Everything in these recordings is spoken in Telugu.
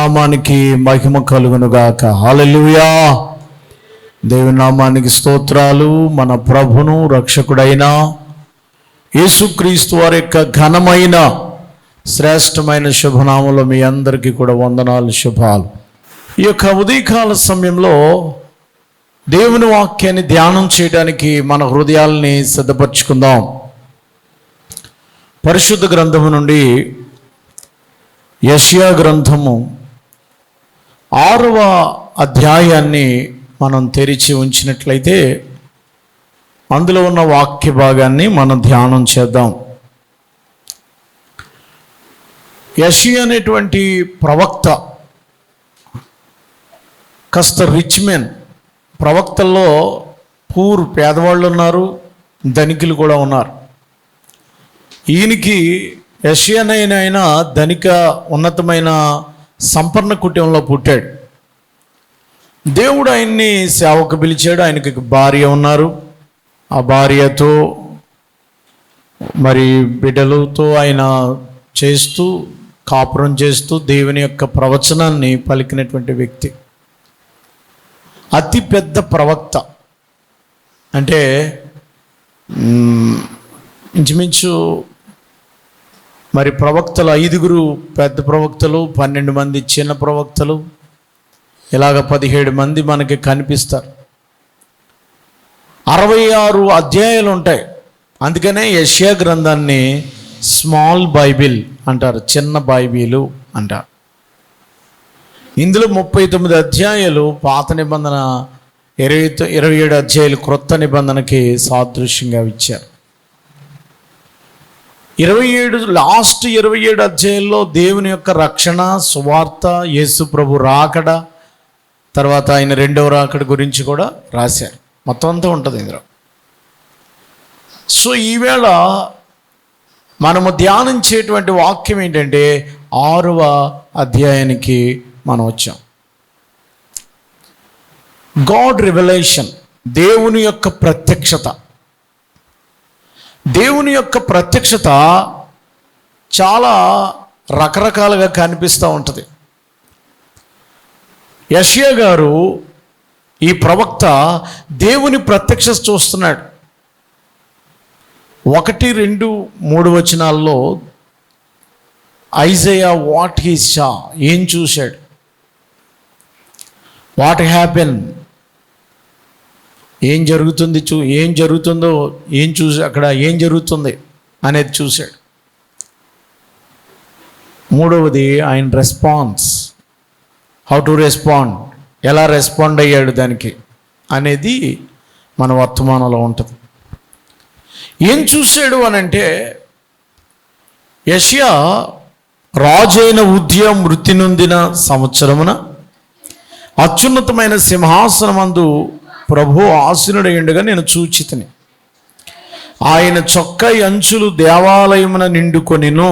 నామానికి మహిమ కలుగునుగాక. హల్లెలూయా. దేవుని నామానికి స్తోత్రాలు. మన ప్రభును రక్షకుడైన యేసుక్రీస్తు వారి యొక్క ఘనమైన శ్రేష్టమైన శుభనామంలో మీ అందరికీ కూడా వందనాలు, శుభాలు. ఈ యొక్క ఉదయకాల సమయంలో దేవుని వాక్యాన్ని ధ్యానం చేయడానికి మన హృదయాల్ని సిద్ధపరచుకుందాం. పరిశుద్ధ గ్రంథము నుండి యెషయా గ్రంథము 6వ అధ్యాయాన్ని మనం తెరిచి ఉంచినట్లయితే అందులో ఉన్న వాక్య భాగాన్ని మనం ధ్యానం చేద్దాం. యెషయా అనేటువంటి ప్రవక్త కాస్త రిచ్ మెన్. ప్రవక్తల్లో పేదవాళ్ళు ఉన్నారు, ధనికులు కూడా ఉన్నారు. ఈయనకి యెషయానైన ధనిక ఉన్నతమైన సంపన్న కుటుంబంలో పుట్టాడు. దేవుడు ఆయన్ని సేవకు పిలిచాడు. ఆయనకి భార్య ఉన్నారు. ఆ భార్యతో మరి బిడ్డలతో ఆయన చేస్తూ కాపురం చేస్తూ దేవుని యొక్క ప్రవచనాన్ని పలికినటువంటి వ్యక్తి. అతి పెద్ద ప్రవక్త అంటే ఇంచుమించు మరి ప్రవక్తలు 5 పెద్ద ప్రవక్తలు, 12 మంది చిన్న ప్రవక్తలు, ఇలాగ 17 మంది మనకి కనిపిస్తారు. 66 అధ్యాయాలు ఉంటాయి. అందుకనే యెషయా గ్రంథాన్ని స్మాల్ బైబిల్ అంటారు, చిన్న బైబిలు అంటారు. ఇందులో 39 అధ్యాయాలు పాత నిబంధన, 27 అధ్యాయాలు క్రొత్త నిబంధనకి సాదృశ్యంగా ఇచ్చారు. 27 అధ్యాయంలో దేవుని యొక్క రక్షణ, సువార్త, యేసు ప్రభు రాకడ, తర్వాత ఆయన రెండవ రాకడ గురించి కూడా రాశారు. మొత్తం అంతా ఉంటుంది ఇందులో. సో ఈవేళ మనము ధ్యానించేటువంటి వాక్యం ఏంటంటే 6వ అధ్యాయానికి మనం వచ్చాం. గాడ్ రివెలేషన్, దేవుని యొక్క ప్రత్యక్షత. దేవుని యొక్క ప్రత్యక్షత చాలా రకరకాలుగా కనిపిస్తూ ఉంటుంది. యెషయా గారు, ఈ ప్రవక్త దేవుని ప్రత్యక్షత చూస్తున్నాడు. 1, 2, 3 వచనాల్లో ఐజయా వాట్ హీ సా, ఏం చూశాడు, వాట్ హ్యాపెన్, ఏం జరుగుతుందో ఏం చూసి అక్కడ ఏం జరుగుతుంది అనేది చూశాడు. 3వది ఆయన రెస్పాన్స్, హౌ టు రెస్పాండ్, ఎలా రెస్పాండ్ అయ్యాడు దానికి అనేది మన వర్తమానంలో ఉంటుంది. ఏం చూశాడు అని అంటే, యెషయా రాజైన ఉజ్జియా మృతి నొందిన సంవత్సరమున అత్యున్నతమైన సింహాసనమందు ప్రభు ఆసీనుడయుండగా నేను చూచితిని. ఆయన చొక్కా అంచులు దేవాలయమున నిండుకొనిను.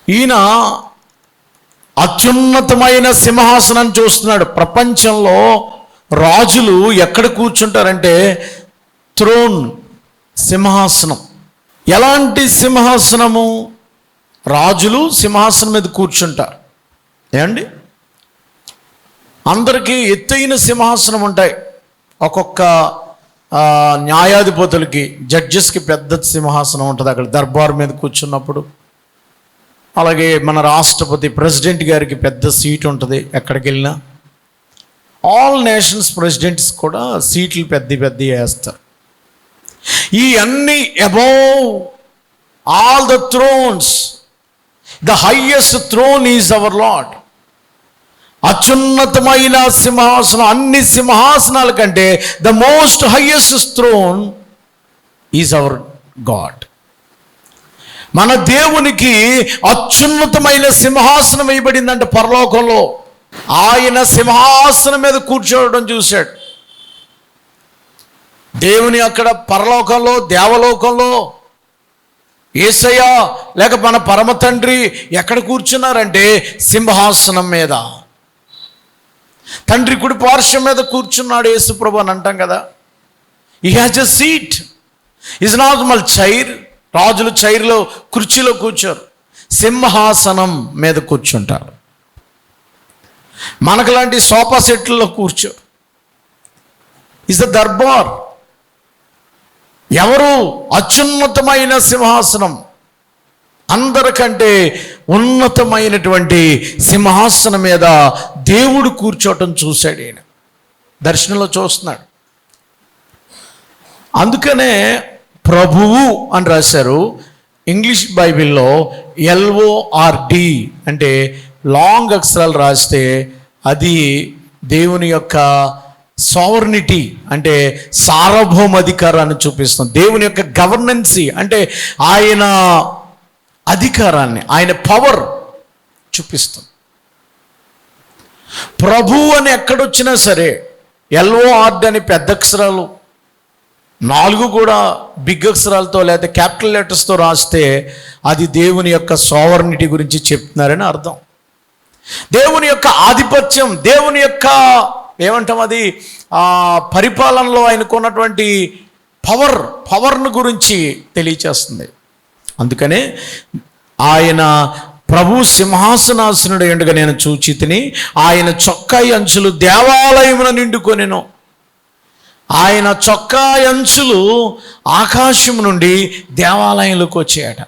ఈయన అత్యున్నతమైన సింహాసనం చూస్తున్నాడు. ప్రపంచంలో రాజులు ఎక్కడ కూర్చుంటారంటే థ్రోన్, సింహాసనం. ఎలాంటి సింహాసనము? రాజులు సింహాసనం మీద కూర్చుంటారు. ఏమండి, అందరికీ ఎత్తైన సింహాసనం ఉంటాయి. ఒక్కొక్క న్యాయాధిపతులకి, జడ్జెస్కి పెద్ద సింహాసనం ఉంటుంది అక్కడ దర్బార్ మీద కూర్చున్నప్పుడు. అలాగే మన రాష్ట్రపతి, ప్రెసిడెంట్ గారికి పెద్ద సీట్ ఉంటుంది ఎక్కడికి వెళ్ళినా. ఆల్ నేషన్స్ ప్రెసిడెంట్స్ కూడా సీట్లు పెద్ద వేస్తారు. ఈ అన్ని above all the thrones, the highest throne is our Lord. అత్యున్నతమైన సింహాసనం, అన్ని సింహాసనాల కంటే the most highest throne is our God. మన దేవునికి అత్యున్నతమైన సింహాసనం వేయబడిందంటే పరలోకంలో. ఆయన సింహాసనం మీద కూర్చోవడం చూశాడు. దేవుని అక్కడ పరలోకంలో, దేవలోకంలో యేసయ్య లేక మన పరమ తండ్రి ఎక్కడ కూర్చున్నారంటే సింహాసనం మీద. తండ్రి కుడి పార్శ్వం మీద కూర్చున్నాడు యేసు ప్రభు అని అంటాం కదా. He has a seat. Is not మల్ చైర్. రాజులు చైర్లో, కుర్చీలో కూర్చోరు. సింహాసనం మీద కూర్చుంటారు. మనకులాంటి సోఫా సెట్లలో కూర్చో. Is the Darbar. ఎవరు? అత్యున్నతమైన సింహాసనం, అందరికంటే ఉన్నతమైనటువంటి సింహాసనం మీద దేవుడు కూర్చోవటం చూశాడు. ఈయన దర్శనంలో చూస్తున్నాడు. అందుకనే ప్రభువు అని రాశారు. ఇంగ్లీష్ బైబిల్లో LORD అంటే లాంగ్ అక్షరాలు రాస్తే అది దేవుని యొక్క సావర్నిటీ అంటే సార్వభౌమాధికారాన్ని చూపిస్తుంది. దేవుని యొక్క గవర్నెన్సీ అంటే ఆయన అధికారాన్ని, ఆయన పవర్ చూపిస్తుంది. ప్రభు అని ఎక్కడొచ్చినా సరే LORD అని పెద్ద అక్షరాలు, 4 కూడా బిగ్ అక్షరాలతో లేదా క్యాపిటల్ లెటర్స్తో రాస్తే అది దేవుని యొక్క సావర్నిటీ గురించి చెప్తున్నారని అర్థం. దేవుని యొక్క ఆధిపత్యం, దేవుని యొక్క ఏమంటాం అది పరిపాలనలో ఆయనకున్నటువంటి పవర్ను గురించి తెలియచేస్తుంది. అందుకనే ఆయన ప్రభు సింహాసనాసనుడు ఎండుగా నేను చూచితిని, ఆయన చొక్కాయి అంచులు దేవాలయమున నిండుకొనెను. ఆయన చొక్కాయి అంచులు ఆకాశం నుండి దేవాలయంలోకి వచ్చాయట.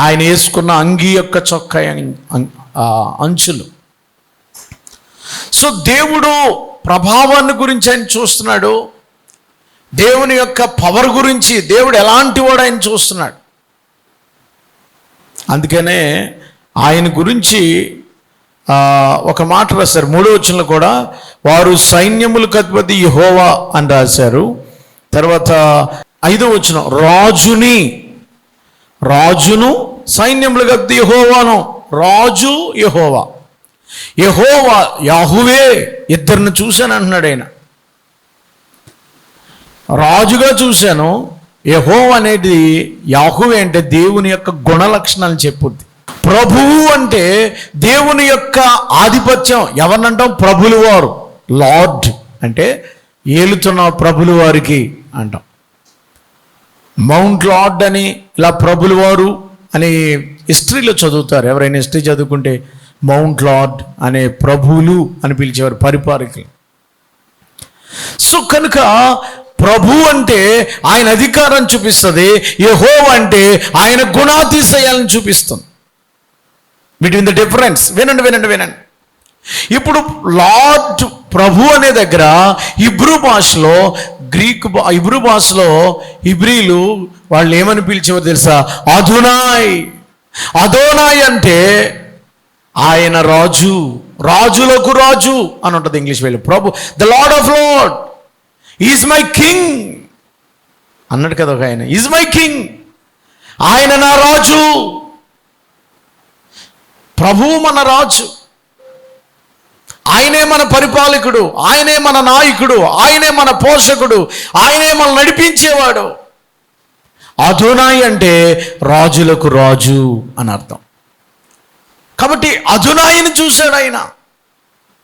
ఆయన వేసుకున్న అంగీ యొక్క చొక్కాయి అంచులు. సో దేవుడు ప్రభావాన్ని గురించి ఆయన చూస్తున్నాడు. దేవుని యొక్క పవర్ గురించి, దేవుడు ఎలాంటి వాడు ఆయన చూస్తున్నాడు. అందుకనే ఆయన గురించి ఒక మాట రాశారు 3వ వచనంలో కూడా, వారు సైన్యములకు అధిపతి యెహోవా అని రాశారు. తర్వాత 5వ వచనం, రాజును సైన్యములకు అధిపతి యెహోవాను. రాజు యెహోవా, యెహోవా యాహువే, ఇద్దరిని చూశాను అంటున్నాడు ఆయన. రాజుగా చూశాను. యెహోవా అనేది యాహువే అంటే దేవుని యొక్క గుణ లక్షణాలను చెప్పుద్ది. ప్రభువు అంటే దేవుని యొక్క ఆధిపత్యం. ఎవరినంటాం? ప్రభులు వారు. లార్డ్ అంటే ఏలుతున్న ప్రభులు వారికి అంటాం. మౌంట్ లార్డ్ అని ఇలా ప్రభులు వారు అని హిస్టరీలో చదువుతారు. ఎవరైనా హిస్టరీ చదువుకుంటే మౌంట్ లార్డ్ అనే ప్రభువులు అని పిలిచేవారు, పరిపాలకులు. సో కనుక ప్రభు అంటే ఆయన అధికారం చూపిస్తుంది, యెహోవా అంటే ఆయన గుణాతిశయాలను చూపిస్తుంది. బిట్వీన్ ద డిఫరెన్స్ వినండి. ఇప్పుడు లార్డ్ ప్రభు అనే దగ్గర హిబ్రూ భాషలో హిబ్రీలు వాళ్ళు ఏమని పిలిచేవారు తెలుసా? అదోనాయ్ అంటే ఆయన రాజు, రాజులకు రాజు అని ఉంటుంది ఇంగ్లీష్ వేలు. Prabhu, the Lord of Lord is my king అన్నాడు కదా ఒక ఆయన. ఈజ్ మై కింగ్, ఆయన నా రాజు. ప్రభువు మన రాజు, ఆయనే మన పరిపాలకుడు, ఆయనే మన నాయకుడు, ఆయనే మన పోషకుడు, ఆయనే మనం నడిపించేవాడు. అదోనాయ్ అంటే రాజులకు రాజు అని అర్థం. కాబట్టి అదోనాయిని చూశాడు ఆయన.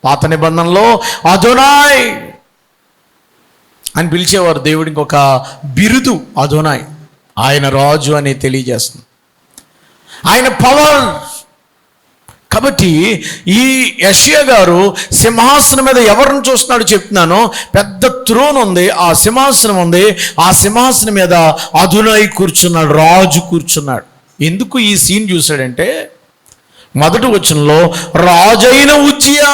పాత నిబంధనలో అదోనాయ్ అని పిలిచేవారు. దేవుడికి ఒక బిరుదు అదోనాయ్, ఆయన రాజు అని తెలియజేస్తుంది, ఆయన పవర్. కాబట్టి ఈ యెషయా గారు సింహాసనం మీద ఎవరిని చూస్తున్నాడు చెప్తున్నాను. పెద్ద త్రోన్ ఉంది, ఆ సింహాసనం ఉంది, ఆ సింహాసనం మీద అదోనాయ్ కూర్చున్నాడు, రాజు కూర్చున్నాడు. ఎందుకు ఈ సీన్ చూశాడంటే, మొదటి వచనంలో రాజైన ఉజ్జియా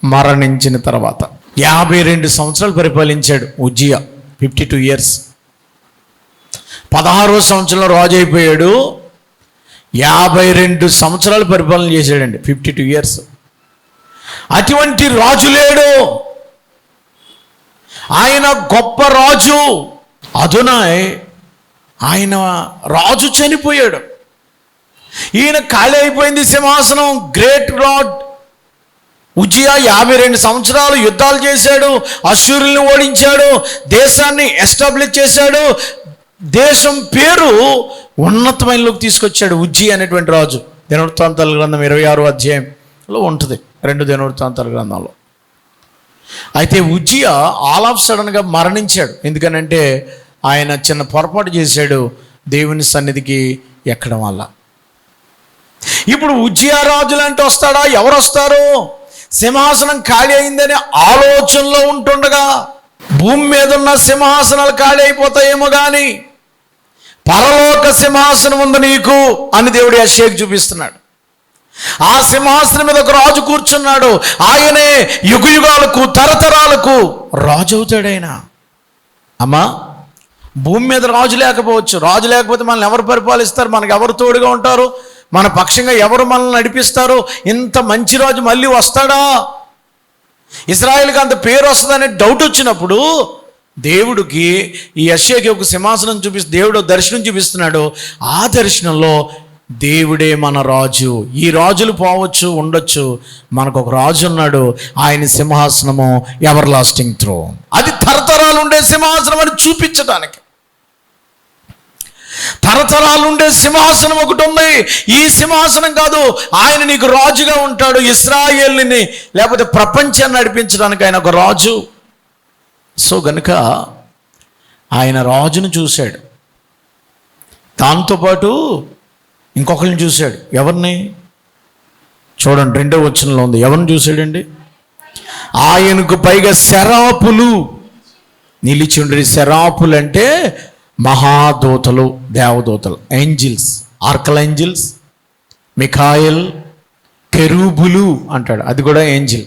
మరణించిన తర్వాత 52 సంవత్సరాలు పరిపాలించాడు ఉజ్జియా, 52 years. 16వ సంవత్సరంలో రాజు అయిపోయాడు. 52 సంవత్సరాలు పరిపాలన చేశాడండి, 52 years. అటువంటి రాజు లేడు. ఆయన గొప్ప రాజు అదోనాయ్. ఆయన రాజు చనిపోయాడు, ఈయన ఖాళీ అయిపోయింది సింహాసనం. గ్రేట్ లార్డ్ ఉజ్జియా 52 సంవత్సరాలు యుద్ధాలు చేశాడు, అశ్షూరుల్ని ఓడించాడు, దేశాన్ని ఎస్టాబ్లిష్ చేశాడు, దేశం పేరు ఉన్నతమైనలోకి తీసుకొచ్చాడు ఉజ్జియా అనేటువంటి రాజు. దినవృత్తాంతాల గ్రంథం 26వ అధ్యాయంలో ఉంటుంది, 2 దినవృత్తాంతాల గ్రంథంలో. అయితే ఉజ్జియా ఆల్ ఆఫ్ సడన్గా మరణించాడు. ఎందుకనంటే ఆయన చిన్న పొరపాటు చేశాడు దేవుని సన్నిధికి ఎక్కడం వల్ల. ఇప్పుడు ఉజ్జియా రాజులు అంటే వస్తాడా? ఎవరు వస్తారు? సింహాసనం ఖాళీ అయిందని ఆలోచనలో ఉంటుండగా భూమి మీద ఉన్న సింహాసనాలు ఖాళీ అయిపోతాయేమో కానీ పరలోక సింహాసనం ఉంది నీకు అని దేవుడు యెషయాకు చూపిస్తున్నాడు. ఆ సింహాసనం మీద ఒక రాజు కూర్చున్నాడు. ఆయనే యుగయుగాలకు తరతరాలకు రాజు అవుతాడైనా. అమ్మా, భూమి మీద రాజు లేకపోవచ్చు. రాజు లేకపోతే మనల్ని ఎవరు పరిపాలిస్తారు? మనకు ఎవరు తోడుగా ఉంటారు? మన పక్షంగా ఎవరు మనల్ని నడిపిస్తారు? ఇంత మంచి రాజు మళ్ళీ వస్తాడా? ఇశ్రాయేలుకి అంత పేరు వస్తుందనే డౌట్ వచ్చినప్పుడు దేవుడికి ఈ యెషయాకి ఒక సింహాసనం దేవుడు దర్శనం చూపిస్తున్నాడు. ఆ దర్శనంలో దేవుడే మన రాజు. ఈ రాజులు పోవచ్చు, ఉండొచ్చు, మనకు ఒక రాజు ఉన్నాడు. ఆయన సింహాసనము ఎవర్ లాస్టింగ్ థ్రోన్. అది తరతరాలు ఉండే సింహాసనం అని చూపించడానికి. తరతరాలు ఉండే సింహాసనం ఒకటి ఉంది. ఈ సింహాసనం కాదు, ఆయన నీకు రాజుగా ఉంటాడు. ఇశ్రాయేలుని లేకపోతే ప్రపంచాన్ని నడిపించడానికి ఆయన ఒక రాజు. సో గనుక ఆయన రాజును చూశాడు. దాంతోపాటు ఇంకొకరిని చూశాడు. ఎవరిని? చూడండి, 2వ వచనంలో ఉంది. ఎవరిని చూశాడండి? ఆయనకు పైగా శరాపులు నిలిచి ఉండే. శరాపులు అంటే మహాదూతలు, దేవదూతలు, ఏంజిల్స్, ఆర్కల్ మిఖాయల్, కెరూబులు అంటాడు. అది కూడా ఏంజిల్.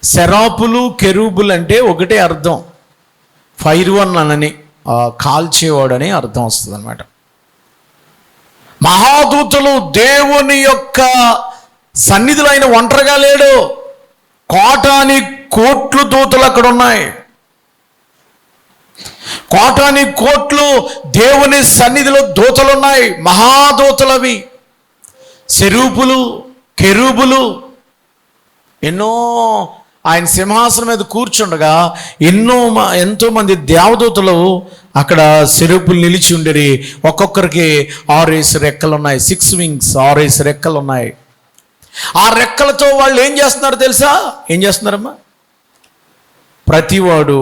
శరాపులు, కెరూబులు అంటే ఒకటే అర్థం. ఫైర్ వన్ అని, కాల్చేవాడని అర్థం వస్తుంది అన్నమాట. మహాదూతలు దేవుని యొక్క సన్నిధిలో ఆయన ఒంటరిగా లేడు. కోటాని కోట్లు దూతలు అక్కడ ఉన్నాయి. కోటాని కోట్లు దేవుని సన్నిధిలో దూతలు ఉన్నాయి. మహాదూతలవి. సెరూపులు, కెరూబులు ఎన్నో ఆయన సింహాసనం మీద కూర్చుండగా ఎంతో మంది దేవదూతలు అక్కడ సెరూపులు నిలిచి ఉండేది. ఒక్కొక్కరికి 6 రెక్కలు ఉన్నాయి. 6 wings, 6 రెక్కలు ఉన్నాయి. ఆ రెక్కలతో వాళ్ళు ఏం చేస్తున్నారు తెలుసా? ఏం చేస్తున్నారమ్మా? ప్రతివాడు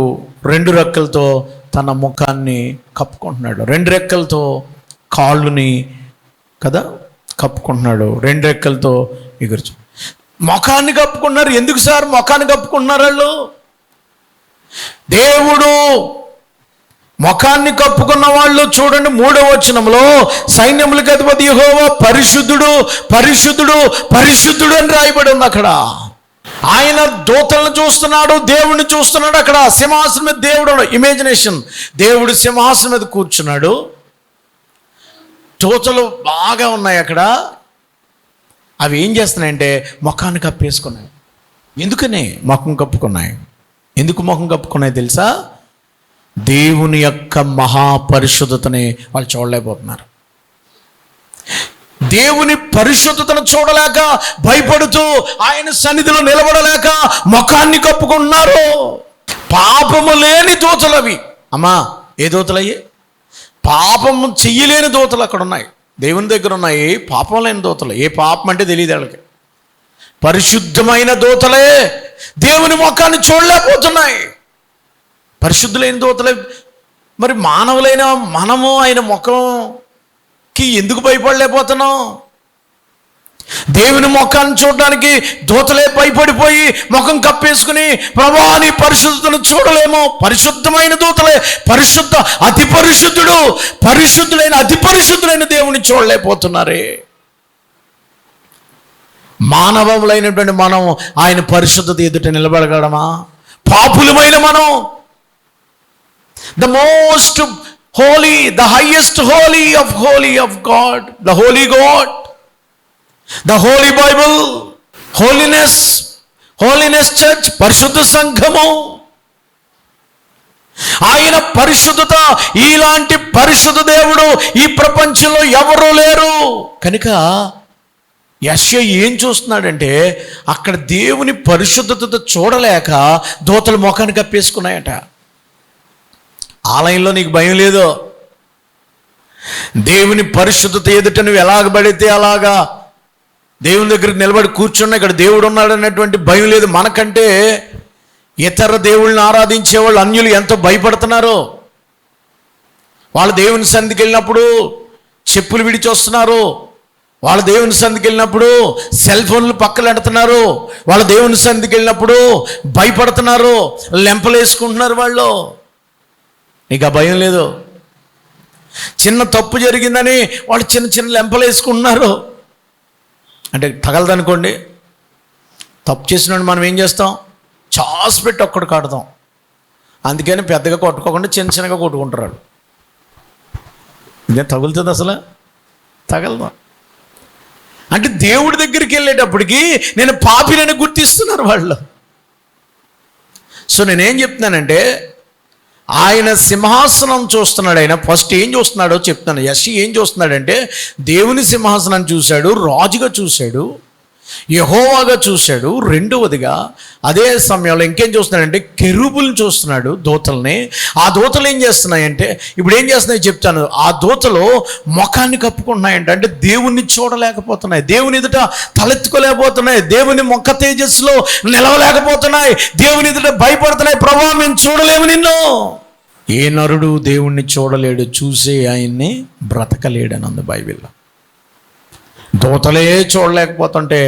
2 రెక్కలతో తన ముఖాన్ని కప్పుకుంటున్నాడు. 2 రెక్కలతో కాళ్ళుని కదా కప్పుకుంటున్నాడు. 2 రెక్కలతో ఎగురుచు ముఖాన్ని కప్పుకున్నారు. ఎందుకు సార్ ముఖాన్ని కప్పుకుంటున్నారు వాళ్ళు? దేవుడు ముఖాన్ని కప్పుకున్న వాళ్ళు చూడండి, 3వ వచనంలో సైన్యములకు అధిపతి యెహోవా పరిశుద్ధుడు, పరిశుద్ధుడు, పరిశుద్ధుడు అని రాయబడి ఉంది. అక్కడ ఆయన దూతలను చూస్తున్నాడు, దేవుడిని చూస్తున్నాడు. అక్కడ సింహాసనం మీద దేవుడు, ఇమాజినేషన్, దేవుడు సింహాసనం మీద కూర్చున్నాడు. దూతలు బాగా ఉన్నాయి అక్కడ. అవి ఏం చేస్తున్నాయంటే ముఖాన్ని కప్పేసుకున్నాయి. ఎందుకని ముఖం కప్పుకున్నాయి? ఎందుకు ముఖం కప్పుకున్నాయి తెలుసా? దేవుని యొక్క మహాపరిశుద్ధతని వాళ్ళు చూడలేకపోతున్నారు. దేవుని పరిశుద్ధతను చూడలేక భయపడుతూ ఆయన సన్నిధిలో నిలబడలేక ముఖాన్ని కప్పుకుంటున్నారు. పాపము లేని దూతలు అవి. అమ్మా, ఏ దూతలయ్యి? పాపము చెయ్యలేని దూతలు అక్కడ ఉన్నాయి. దేవుని దగ్గర ఉన్నాయి పాపం లేని దూతలు. ఏ పాపం అంటే తెలియదు వాళ్ళకి. పరిశుద్ధమైన దూతలే దేవుని ముఖాన్ని చూడలేకపోతున్నాయి. పరిశుద్ధులైన దూతలే. మరి మానవులైన మనము ఆయన ముఖంకి ఎందుకు భయపడలేకపోతున్నాం? దేవుని ముఖాన్ని చూడడానికి దూతలే భయపడిపోయి ముఖం కప్పేసుకుని ప్రభువా నీ పరిశుద్ధతను చూడలేము. పరిశుద్ధమైన దూతలే, పరిశుద్ధ అతి పరిశుద్ధుడు, పరిశుద్ధుడైన అతి పరిశుద్ధుడైన దేవుని చూడలేకపోతున్నారే. మానవములైనటువంటి మనం ఆయన పరిశుద్ధత ఎదుట నిలబడగలమా? పాపులమైన మనం the most holy, the highest holy of God, the holy God, the holy Bible, holiness church, పరిశుద్ధ సంఘము. ఆయన పరిశుద్ధత, ఇలాంటి పరిశుద్ధ దేవుడు ఈ ప్రపంచంలో ఎవరూ లేరు. కనుక యెషయా ఏం చూస్తున్నాడంటే అక్కడ దేవుని పరిశుద్ధతతో చూడలేక దూతలు ముఖాన్ని కప్పేసుకున్నాయట. ఆలయంలో నీకు భయం లేదు. దేవుని పరిశుద్ధత ఎదుట నువ్వు ఎలాగబడితే అలాగా దేవుని దగ్గరికి నిలబడి కూర్చున్నా ఇక్కడ దేవుడు ఉన్నాడు అన్నటువంటి భయం లేదు. మనకంటే ఇతర దేవుళ్ళని ఆరాధించే వాళ్ళు అన్యులు ఎంతో భయపడుతున్నారు. వాళ్ళు దేవుని సన్నిధికి వెళ్ళినప్పుడు చెప్పులు విడిచి వస్తున్నారు, వాళ్ళ దేవుని సన్నిధికి వెళ్ళినప్పుడు సెల్ ఫోన్లు పక్కన పెడుతున్నారు, వాళ్ళ దేవుని సన్నిధికి వెళ్ళినప్పుడు భయపడుతున్నారు, లెంపలు వేసుకుంటున్నారు. వాళ్ళు నీకు ఆ భయం లేదు. చిన్న తప్పు జరిగిందని వాళ్ళు చిన్న చిన్న లెంపలు వేసుకుంటున్నారు. అంటే తగలదనుకోండి, తప్పు చేసినప్పుడు మనం ఏం చేస్తాం? చాస్ పెట్టి ఒక్కడు కాడతాం. అందుకని పెద్దగా కొట్టుకోకుండా చిన్న చిన్నగా కొట్టుకుంటారు వాళ్ళు. ఇదే తగులుతుంది అసలు? తగలదు. అంటే దేవుడి దగ్గరికి వెళ్ళేటప్పటికి నేను పాపిని గుర్తిస్తున్నారు వాళ్ళు. సో నేనేం చెప్తున్నానంటే, ఆయన సింహాసనం చూస్తున్నాడు. ఆయన ఫస్ట్ ఏం చూస్తున్నాడో చెప్తున్నాను. యెషయా ఏం చూస్తున్నాడంటే, దేవుని సింహాసనం చూశాడు, రాజుగా చూశాడు, యెహోవాగా చూశాడు. రెండవదిగా అదే సమయంలో ఇంకేం చూస్తున్నాడంటే, కెరూబుల్ని చూస్తున్నాడు, దూతల్ని. ఆ దూతలు ఏం చేస్తున్నాయంటే, ఇప్పుడు ఏం చేస్తున్నాయి చెప్తాను. ఆ దూతలు ముఖాన్ని కప్పుకుంటున్నాయంటే, అంటే దేవుణ్ణి చూడలేకపోతున్నాయి, దేవుని ఎదుట తలెత్తుకోలేకపోతున్నాయి, దేవుని ముఖ తేజస్సులో నిలవలేకపోతున్నాయి, దేవుని ఎదుట భయపడుతున్నాయి. ప్రభువా, మేము చూడలేము నిన్ను. ఏ నరుడు దేవుణ్ణి చూడలేడు, చూసే ఆయన్ని బ్రతకలేడని అంది బైబిల్లో. దూతలే చూడలేకపోతుంటే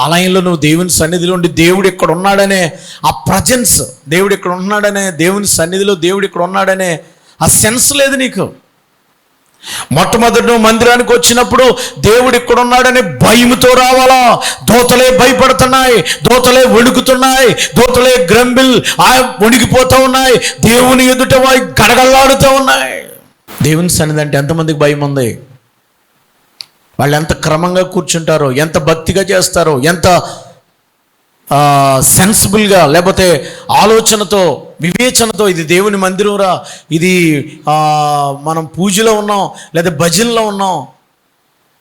ఆలయంలో నువ్వు దేవుని సన్నిధిలో ఉండి దేవుడు ఇక్కడ ఉన్నాడనే ఆ ప్రజెన్స్, దేవుడు ఇక్కడ ఉన్నాడనే, దేవుని సన్నిధిలో దేవుడు ఇక్కడ ఉన్నాడనే ఆ సెన్స్ లేదు నీకు. మొట్టమొదటి నువ్వు మందిరానికి వచ్చినప్పుడు దేవుడు ఇక్కడ ఉన్నాడని భయముతో రావాలా. దూతలే భయపడుతున్నాయి, దూతలే వణుకుతున్నాయి, దూతలే గ్రంబిల్ వణికిపోతూ ఉన్నాయి, దేవుని ఎదుట వాయి గడగడలాడుతూ ఉన్నాయి. దేవుని సన్నిధి అంటే ఎంతమందికి భయం ఉంది? వాళ్ళు ఎంత క్రమంగా కూర్చుంటారో, ఎంత భక్తిగా చేస్తారో, ఎంత సెన్సిబుల్గా, లేకపోతే ఆలోచనతో, వివేచనతో, ఇది దేవుని మందిరంరా, ఇది మనం పూజలో ఉన్నాం లేదా భజనలో ఉన్నాం,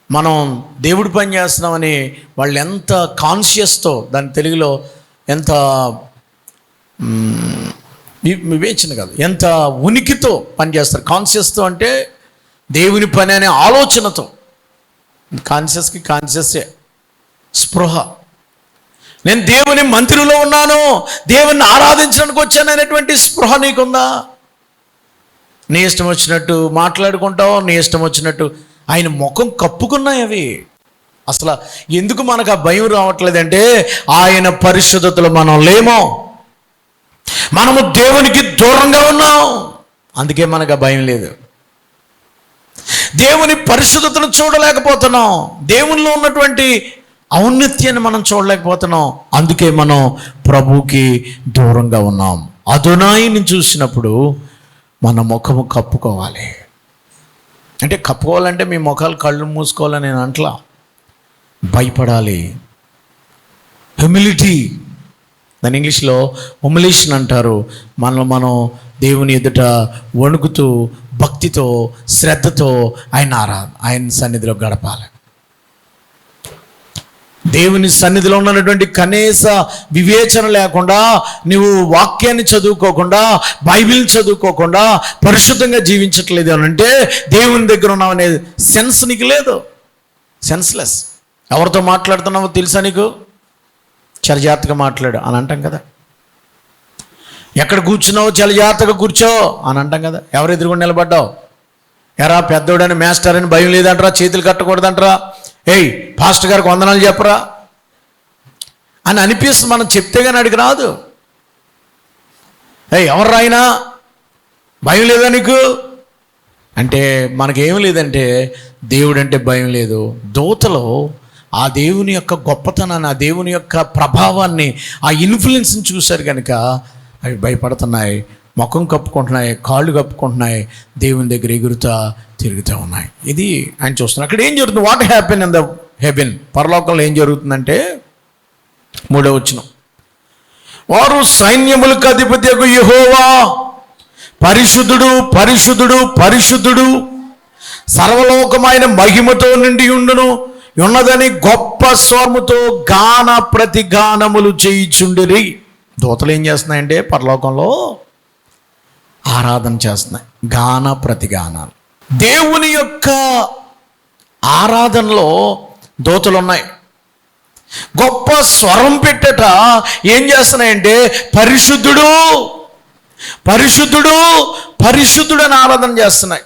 మనం దేవుడి పని చేస్తున్నామని వాళ్ళు ఎంత కాన్షియస్తో, దాని తెలుగులో ఎంత వివేచన కాదు, ఎంత ఉనికితో పనిచేస్తారు. కాన్షియస్తో అంటే దేవుని పని అనే ఆలోచనతో. కాన్షియస్సే స్పృహ. నేను దేవుని మందిరంలో ఉన్నాను, దేవుని ఆరాధించడానికి వచ్చాను అనేటువంటి స్పృహ నీకుందా? నీ ఇష్టం వచ్చినట్టు మాట్లాడుకుంటావు, నీ ఇష్టం వచ్చినట్టు. ఆయన ముఖం కప్పుకున్నాయి అవి. అసలు ఎందుకు మనకు ఆ భయం రావట్లేదంటే, ఆయన పరిశుద్ధతలో మనం లేమో, మనము దేవునికి దూరంగా ఉన్నాం, అందుకే మనకు ఆ భయం లేదు. దేవుని పరిశుద్ధతను చూడలేకపోతున్నాం, దేవునిలో ఉన్నటువంటి ఔన్నత్యాన్ని మనం చూడలేకపోతున్నాం, అందుకే మనం ప్రభువుకి దూరంగా ఉన్నాం. అదోనాయిని చూసినప్పుడు మన ముఖము కప్పుకోవాలి. అంటే కప్పుకోవాలంటే మీ ముఖాలు కళ్ళు మూసుకోవాలని నేను అంటలా. భయపడాలి. హ్యూమిలిటీ, దాని ఇంగ్లీష్లో హుమిలేషన్ అంటారు. మనం దేవుని ఎదుట వణుకుతూ భక్తితో శ్రద్ధతో ఆయన సన్నిధిలో గడపాలి. దేవుని సన్నిధిలో ఉన్నటువంటి కనీస వివేచన లేకుండా, నువ్వు వాక్యాన్ని చదువుకోకుండా, బైబిల్ని చదువుకోకుండా పరిశుద్ధంగా జీవించట్లేదు అని అంటే దేవుని దగ్గర ఉన్నావు అనే సెన్స్ నీకు లేదు. సెన్స్లెస్. ఎవరితో మాట్లాడుతున్నావో తెలుసా నీకు? చాలా జాగ్రత్తగా మాట్లాడు అని అంటాం కదా. ఎక్కడ కూర్చున్నావు చాలా జాగ్రత్తగా కూర్చో అని అంటాం కదా. ఎవరు ఎదురుగుండా నిలబడ్డావు? ఎరా పెద్దోడని మాస్టర్ అని భయం లేదంటరా, చేతులు కట్టకూడదంటరా, ఏయ్ పాస్టర్ గారికి వందనాలు చెప్పరా అని అనిపిస్తుంది. మనం చెప్తే కానీ అడిగి రాదు. ఏయ్ ఎవరు రాయినా భయం లేదా నీకు అంటే మనకేం లేదంటే దేవుడు అంటే భయం లేదు. దూతలో ఆ దేవుని యొక్క గొప్పతనాన్ని, ఆ దేవుని యొక్క ప్రభావాన్ని, ఆ ఇన్ఫ్లుయెన్స్ని చూశారు కనుక అవి భయపడుతున్నాయి, ముఖం కప్పుకుంటున్నాయి, కాళ్ళు కప్పుకుంటున్నాయి, దేవుని దగ్గర ఎగురుతా తిరుగుతూ ఉన్నాయి. ఇది ఆయన చూస్తున్నారు. అక్కడ ఏం జరుగుతుంది? What happen in the heaven, పరలోకంలో ఏం జరుగుతుందంటే 3వ వచనం, వారు సైన్యములకు అధిపతియగు యెహోవా పరిశుద్ధుడు పరిశుద్ధుడు పరిశుద్ధుడు సర్వలోకమైన మహిమతో నిండి ఉన్నదని గొప్ప స్వరముతో గాన ప్రతిగానములు చేయుచుండిరి. దూతలు ఏం చేస్తున్నాయంటే పరలోకంలో ఆరాధన చేస్తున్నాయి, గాన ప్రతిగానాలు. దేవుని యొక్క ఆరాధనలో దూతలు ఉన్నాయి. గొప్ప స్వరం పెట్టట ఏం చేస్తున్నాయంటే పరిశుద్ధుడు పరిశుద్ధుడు పరిశుద్ధుడు అని ఆరాధన చేస్తున్నాయి.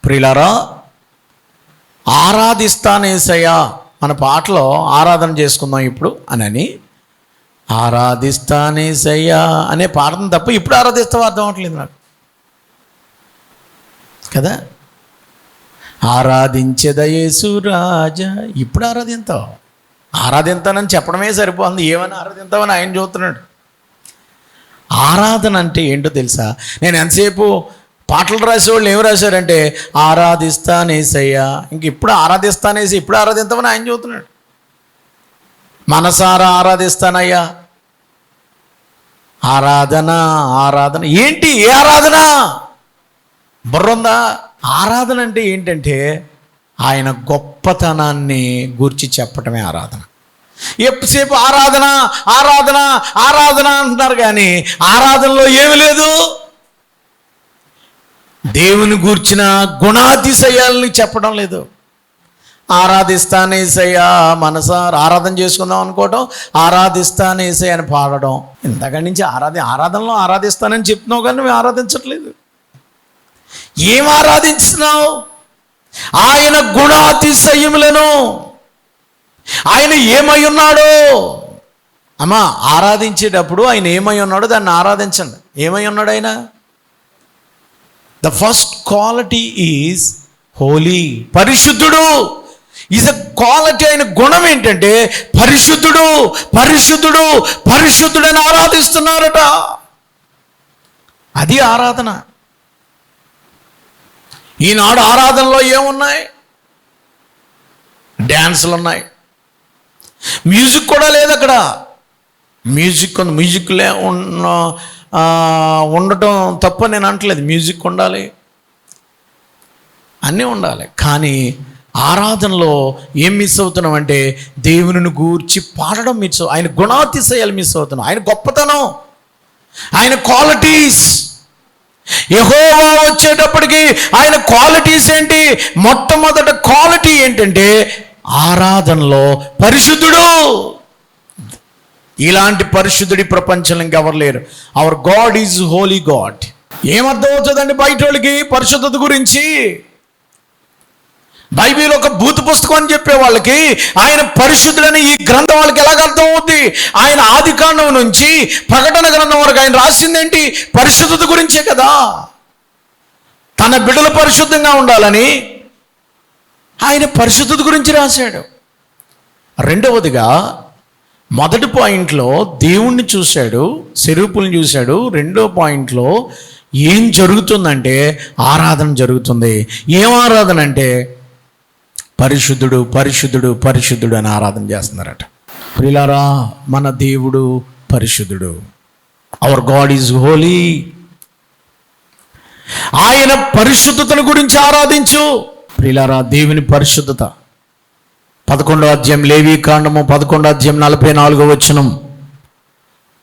ప్రియులారా, ఆరాధిస్తానేసయ్యా, మన పాటలో ఆరాధన చేసుకుందాం ఇప్పుడు అని ఆరాధిస్తానేసయ్యా అనే పాటను తప్ప ఇప్పుడు ఆరాధిస్తావో అర్థం అవట్లేదు నాకు కదా. ఆరాధించేద యేసు రాజా, ఇప్పుడు ఆరాధింతానని చెప్పడమే సరిపోతుంది, ఏమని ఆరాధింతామని ఆయన చూస్తున్నాడు. ఆరాధన అంటే ఏంటో తెలుసా? నేను ఎంతసేపు పాటలు రాసేవాళ్ళు ఏమి రాశారంటే ఆరాధిస్తానేసయ్యా, ఇంక ఇప్పుడు ఆరాధిస్తానేసి ఇప్పుడు ఆరాధిస్తామని ఆయన చూస్తున్నాడు. మనసారా ఆరాధిస్తానయ్యా, ఆరాధన ఆరాధన ఏంటి? ఏ ఆరాధన? బుర్రందా? ఆరాధన అంటే ఏంటంటే ఆయన గొప్పతనాన్ని గూర్చి చెప్పటమే ఆరాధన. ఎప్పుసేపు ఆరాధన ఆరాధన ఆరాధన అంటున్నారు, కానీ ఆరాధనలో ఏమి లేదు. దేవుని గూర్చిన గుణాతిశయాల్ని చెప్పడం లేదు. ఆరాధిస్తానేసయ్యా, మనసారా ఆరాధన చేసుకుందాం అనుకోవటం, ఆరాధిస్తానేసయ్య అని పాడడం. ఇంతకాడి నుంచి ఆరాధనలో ఆరాధిస్తానని చెప్తున్నావు కానీ మేము ఆరాధించట్లేదు. ఏం ఆరాధించినావు? ఆయన గుణాతిశయములను, ఆయన ఏమై ఉన్నాడో. అమ్మా, ఆరాధించేటప్పుడు ఆయన ఏమై ఉన్నాడో దాన్ని ఆరాధించండి. ఏమై ఉన్నాడు ఆయన? The first quality is holy, పరిశుద్ధుడు. Is a quality. ఆయన గుణం ఏంటంటే పరిశుద్ధుడు, పరిశుద్ధుడు, పరిశుద్ధుడని ఆరాధిస్తున్నారట. అది ఆరాధన. ఈనాడు ఆరాధనలో ఏమున్నాయి? డ్యాన్సులు ఉన్నాయి, మ్యూజిక్ కూడా లేదు అక్కడ. మ్యూజిక్ ఉండటం తప్ప నేను అంటలేదు, మ్యూజిక్ ఉండాలి, అన్నీ ఉండాలి. కానీ ఆరాధనలో ఏం మిస్ అవుతున్నాం అంటే దేవుని గూర్చి పాడడం మిస్, ఆయన గుణాతిశయాలు మిస్ అవుతున్నాం, ఆయన గొప్పతనం, ఆయన క్వాలిటీస్. యెహోవా వచ్చేటప్పటికి ఆయన క్వాలిటీస్ ఏంటి? మొట్టమొదటి క్వాలిటీ ఏంటంటే ఆరాధనలో పరిశుద్ధుడు. ఇలాంటి పరిశుద్ధుడి ప్రపంచంలో ఇంకెవరు లేరు. Hour God is Holi God. ఏమర్థం అవుతుందండి బయట వాళ్ళకి పరిశుద్ధత గురించి? బైబిల్ ఒక భూత పుస్తకం అని చెప్పే వాళ్ళకి ఆయన పరిశుద్ధులని ఈ గ్రంథం వాళ్ళకి ఎలాగ అర్థం అవుద్ది? ఆయన ఆదికాండం నుంచి ప్రకటన గ్రంథం వరకు ఆయన రాసిందేంటి? పరిశుద్ధత గురించే కదా. తన బిడ్డలు పరిశుద్ధంగా ఉండాలని ఆయన పరిశుద్ధత గురించి రాశాడు. రెండవదిగా, మొదటి పాయింట్లో దేవుణ్ణి చూశాడు, స్వరూపుల్ని చూశాడు. రెండో పాయింట్లో ఏం జరుగుతుందంటే ఆరాధన జరుగుతుంది. ఏం ఆరాధన అంటే పరిశుద్ధుడు పరిశుద్ధుడు పరిశుద్ధుడు అని ఆరాధన చేస్తున్నారట. ప్రియులారా, మన దేవుడు పరిశుద్ధుడు. Hour God is Holi. ఆయన పరిశుద్ధతను గురించి ఆరాధించు. ప్రియులారా, దేవుని పరిశుద్ధత 11వ అధ్యాయం, లేవీకాండము 11వ అధ్యాయం 44వ వచనం,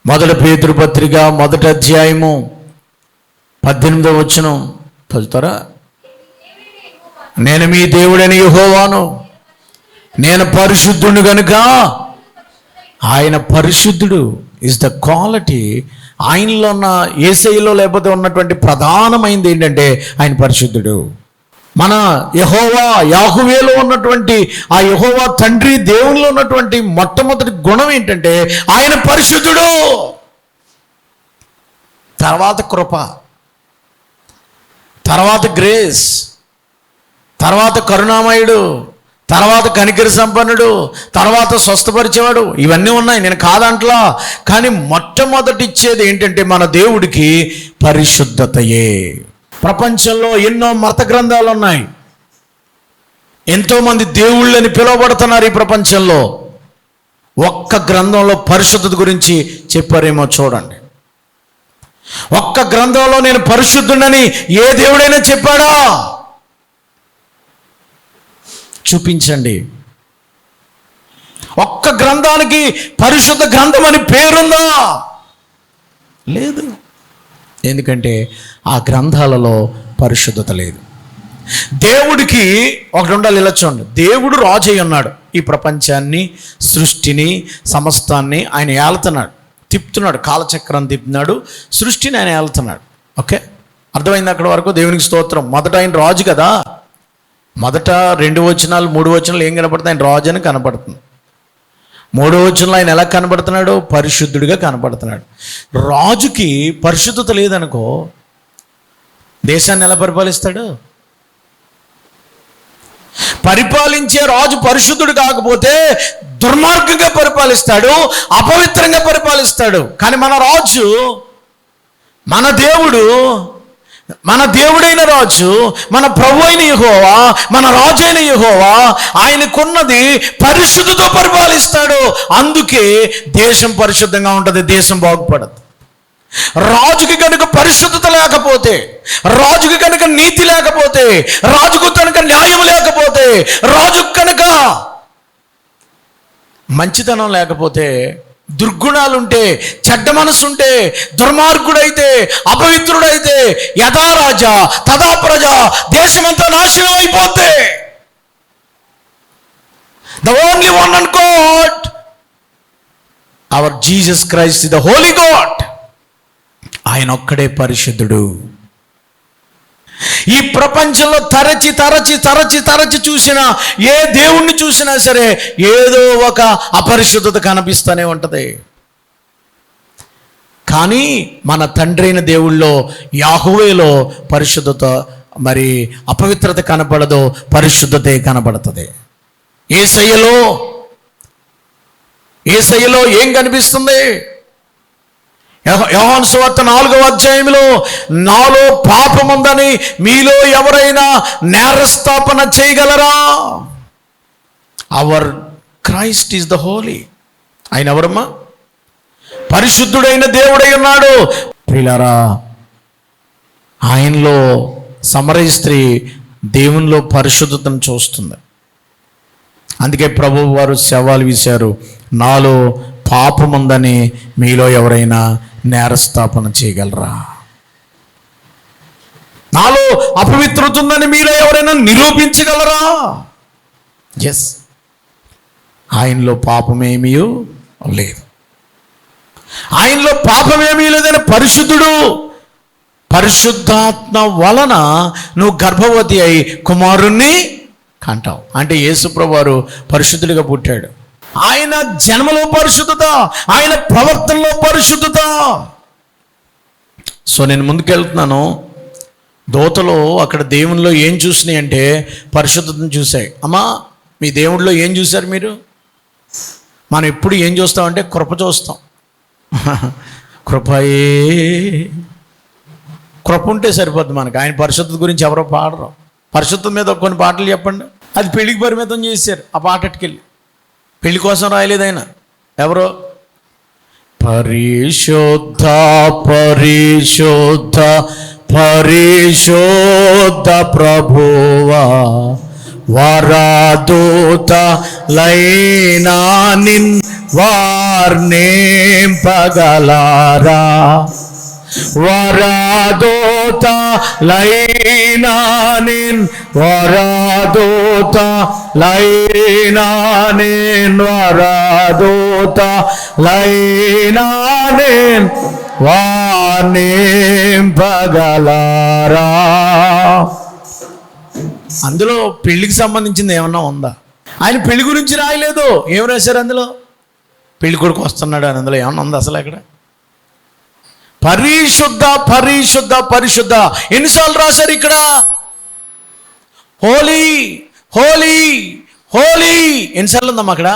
మొదటి పేతురు పత్రిక 1వ అధ్యాయము 18వ వచనం చదువుతారా? నేను మీ దేవుడని యెహోవాను, నేను పరిశుద్ధుడు కనుక. ఆయన పరిశుద్ధుడు ఇస్ ద క్వాలిటీ. ఆయనలో ఉన్న, యేసయ్యలో లేకపోతే ఉన్నటువంటి ప్రధానమైనది ఏంటంటే ఆయన పరిశుద్ధుడు. మన యెహోవా యాహువేలో ఉన్నటువంటి ఆ యెహోవా తండ్రి దేవునిలో ఉన్నటువంటి మొట్టమొదటి గుణం ఏంటంటే ఆయన పరిశుద్ధుడు. తర్వాత కృప, తర్వాత గ్రేస్, తర్వాత కరుణామయుడు, తర్వాత కనికర సంపన్నుడు, తర్వాత స్వస్థపరిచేవాడు. ఇవన్నీ ఉన్నాయి, నేను కాదంట్లా. కానీ మొట్టమొదటి ఇచ్చేది ఏంటంటే మన దేవుడికి పరిశుద్ధతయే. ప్రపంచంలో ఎన్నో మత గ్రంథాలు ఉన్నాయి, ఎంతోమంది దేవుళ్ళని పిలువబడుతున్నారు ఈ ప్రపంచంలో. ఒక్క గ్రంథంలో పరిశుద్ధత గురించి చెప్పారేమో చూడండి. ఒక్క గ్రంథంలో నేను పరిశుద్ధుడని ఏ దేవుడైనా చెప్పాడా? చూపించండి. ఒక్క గ్రంథానికి పరిశుద్ధ గ్రంథం అని పేరుందా? లేదు. ఎందుకంటే ఆ గ్రంథాలలో పరిశుద్ధత లేదు. దేవుడికి ఒకటి ఉండాలి. ఇలా చూడండి, దేవుడు రాజు అయి ఉన్నాడు. ఈ ప్రపంచాన్ని, సృష్టిని, సమస్తాన్ని ఆయన ఏలుతున్నాడు, తిప్పుతున్నాడు, కాలచక్రాన్ని తిప్పుతున్నాడు, సృష్టిని ఆయన ఏలుతున్నాడు. ఓకే, అర్థమైంది అక్కడ వరకు? దేవునికి స్తోత్రం. మొదట ఆయన రాజు కదా, మొదట 2 వచనాలు 3 వచనాలు ఏం కనపడుతుంది? ఆయన రాజు అని కనపడుతుంది. 3 వచనంలో ఆయన ఎలా కనపడుతున్నాడు? పరిశుద్ధుడిగా కనపడుతున్నాడు. రాజుకి పరిశుద్ధత లేదనుకో, దేశాన్ని ఎలా పరిపాలిస్తాడు? పరిపాలించే రాజు పరిశుద్ధుడు కాకపోతే దుర్మార్గంగా పరిపాలిస్తాడు, అపవిత్రంగా పరిపాలిస్తాడు. కానీ మన రాజు, మన దేవుడు, మన దేవుడైన రాజు, మన ప్రభు అయిన యెహోవా, మన రాజు అయిన యెహోవా, ఆయనకున్నది పరిశుద్ధతో పరిపాలిస్తాడు. అందుకే దేశం పరిశుద్ధంగా ఉంటుంది, దేశం బాగుపడదు. రాజుకి కనుక పరిశుద్ధత లేకపోతే, రాజుకి కనుక నీతి లేకపోతే, రాజుకు కనుక న్యాయం లేకపోతే, రాజుకు కనుక మంచితనం లేకపోతే, దుర్గుణాలుంటే, చెడ్డ మనసుంటే, దుర్మార్గుడైతే, అపవిత్రుడైతే, యథా రాజా తథా ప్రజ, దేశమంతా నాశనం అయిపోతే. The only one and God, hour Jesus Christ, the holy God, ఆయన ఒక్కడే పరిశుద్ధుడు. ఈ ప్రపంచంలో తరచి తరచి తరచి తరచి చూసిన ఏ దేవుణ్ణి చూసినా సరే ఏదో ఒక అపరిశుద్ధత కనిపిస్తూనే ఉంటుంది. కానీ మన తండ్రి అయిన దేవుళ్ళో, యాహోవేలో పరిశుద్ధత, మరి అపవిత్రత కనపడదు, పరిశుద్ధతే కనపడుతుంది. యేసయ్యలో ఏం కనిపిస్తుంది? యోహాను సువార్త 4వ అధ్యాయంలో, నాలో పాపముందని మీలో ఎవరైనా నేరస్థాపన చేయగలరా? Our Christ is the holy. ఆయన ఎవరమ్మా? పరిశుద్ధుడైన దేవుడై ఉన్నాడు. ప్రియులారా, ఆయనలో సమరయ స్త్రీ దేవునిలో పరిశుద్ధతను చూస్తుంది. అందుకే ప్రభువు వారు సవాలు విసిరారు, నాలో పాపముందని మీలో ఎవరైనా నేరస్థాపన చేయగలరా? నాలో అపవిత్రత ఉందని మీలో ఎవరైనా నిరూపించగలరా? ఎస్, ఆయనలో పాపమేమీ లేదు, ఆయనలో పాపమేమీ లేదని పరిశుద్ధుడు. పరిశుద్ధాత్మ వలన నువ్వు గర్భవతి అయి కుమారుణ్ణి కంటావు. అంటే యేసుప్రభువు వారు పరిశుద్ధుడిగా పుట్టాడు. ఆయన జన్మలో పరిశుద్ధత, ఆయన ప్రవర్తనలో పరిశుద్ధత. సో నేను ముందుకెళ్తున్నాను. దోతలు అక్కడ దేవునిలో ఏం చూసినాయి అంటే పరిశుద్ధతను చూశాయి. అమ్మా, మీ దేవుడిలో ఏం చూశారు మీరు? మనం ఎప్పుడు ఏం చూస్తామంటే కృప చూస్తాం. కృపయే, కృప ఉంటే సరిపోద్ది మనకి. ఆయన పరిశుద్ధత గురించి ఎవరో పాడరు. పరిశుద్ధత మీద కొన్ని పాటలు చెప్పండి. అది పెళ్లికి పరిమితం చేశారు. ఆ పాటకెళ్ళి పెళ్లి కోసం రాయలేదు ఆయన. ఎవరో పరిశుద్ధ పరిశుద్ధ పరిశుద్ధ ప్రభువా, వరదూత లైనా నిన్ వార్నింపగలరా? వరదూత లైనా నిన్, వరదూత లైనా నిన్, వరదూత లైనా నిన్ వార్నింపగలరా? అందులో పెళ్లికి సంబంధించింది ఏమన్నా ఉందా? ఆయన పెళ్లి గురించి రాయలేదు. ఏం రాశారు అందులో? పెళ్లి కొడుకు వస్తున్నాడు అని అందులో ఏమన్నా ఉందా అసలు? అక్కడ పరిశుద్ధ పరిశుద్ధ పరిశుద్ధ ఎన్నిసార్లు రాశారు ఇక్కడ? హోలీ హోలీ హోలీ ఎన్నిసార్లు ఉందమ్మా అక్కడ?